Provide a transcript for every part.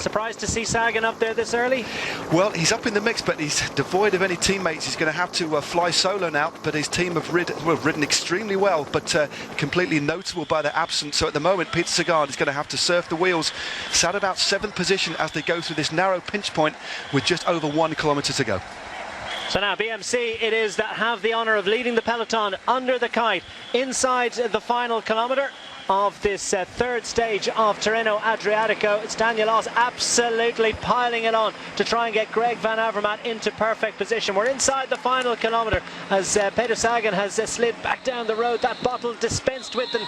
Surprised to see Sagan up there this early? Well, he's up in the mix, but he's devoid of any teammates. He's going to have to fly solo now, but his team have ridden extremely well, but completely notable by their absence. So at the moment, Peter Sagan is going to have to surf the wheels. Sat about 7th position as they go through this narrow pinch point with just over 1 kilometre to go. So now BMC it is that have the honour of leading the peloton under the kite inside the final kilometre of this third stage of Tirreno-Adriatico. It's Daniel Oss absolutely piling it on to try and get Greg Van Avermaet into perfect position. We're inside the final kilometre as Peter Sagan has slid back down the road. That bottle dispensed with and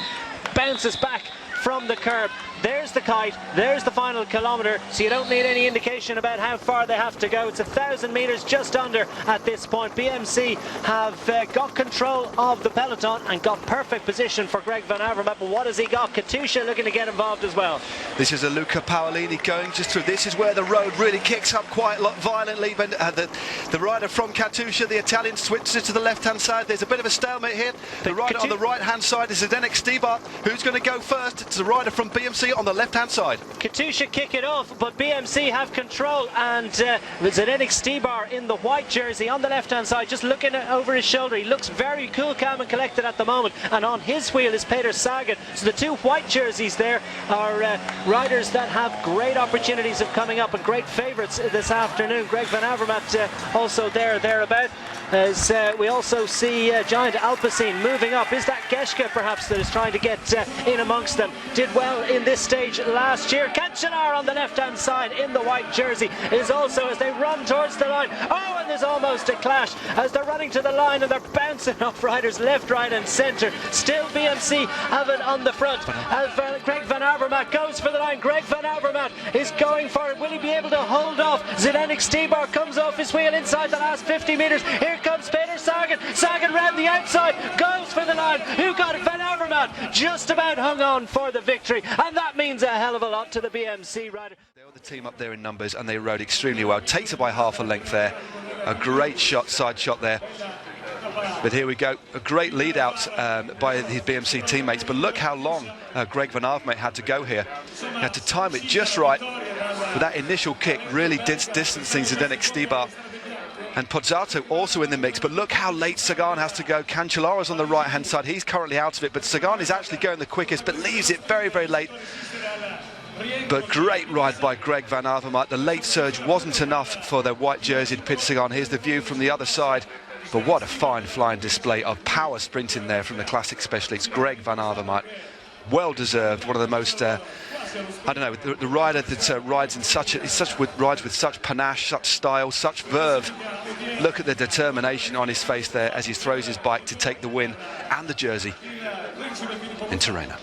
bounces back from the curb. There's the kite, there's the final kilometre, so you don't need any indication about how far they have to go. It's 1,000 metres just under at this point. BMC have got control of the peloton and got perfect position for Greg Van Avermaet, but what has he got? Katusha looking to get involved as well. This is a Luca Paolini going just through. This is where the road really kicks up quite a lot violently, but the rider from Katusha, the Italian, switches to the left-hand side. There's a bit of a stalemate here. The rider on the right-hand side is Zdenek Stybar, who's going to go first. It's the rider from BMC on the left-hand side. Katusha kick it off, but BMC have control, and Zdenek Stybar in the white jersey on the left-hand side, just looking over his shoulder. He looks very cool, calm and collected at the moment, and on his wheel is Peter Sagan. So the two white jerseys there are riders that have great opportunities of coming up and great favourites this afternoon. Greg Van Avermaet also thereabout. As we also see Giant Alpecin moving up. Is that Geschke perhaps that is trying to get in amongst them? Did well in this stage last year. Cancellara on the left-hand side in the white jersey is also, as they run towards the line. Oh, and there's almost a clash as they're running to the line and they're bouncing off riders left, right and centre. Still BMC have it on the front as Greg Van Avermaet goes for the line. Greg Van Avermaet is going for it. Will he be able to hold off? Zdenek Stybar comes off his wheel inside the last 50 metres. Here comes Peter Sagan. Sagan round the outside, goes for the line. Who got it? Van Avermaet just about hung on for the victory, and that means a hell of a lot to the BMC rider. They were the team up there in numbers and they rode extremely well. Takes it by half a length there. A great shot, side shot there. But here we go, a great lead out by his BMC teammates, but look how long Greg Van Avermaet had to go here. He had to time it just right, but that initial kick really distancing Zdenek Stybar. And Pozzato also in the mix, but look how late Sagan has to go. Cancellara's on the right-hand side, he's currently out of it, but Sagan is actually going the quickest, but leaves it very, very late. But great ride by Greg Van Avermaet. The late surge wasn't enough for their white jerseyed Peter Sagan. Here's the view from the other side. But what a fine flying display of power sprinting there from the classic specialist Greg Van Avermaet. Well deserved, one of the most I don't know, the rider that rides with such panache, such style, such verve. Look at the determination on his face there as he throws his bike to take the win and the jersey in Tirreno.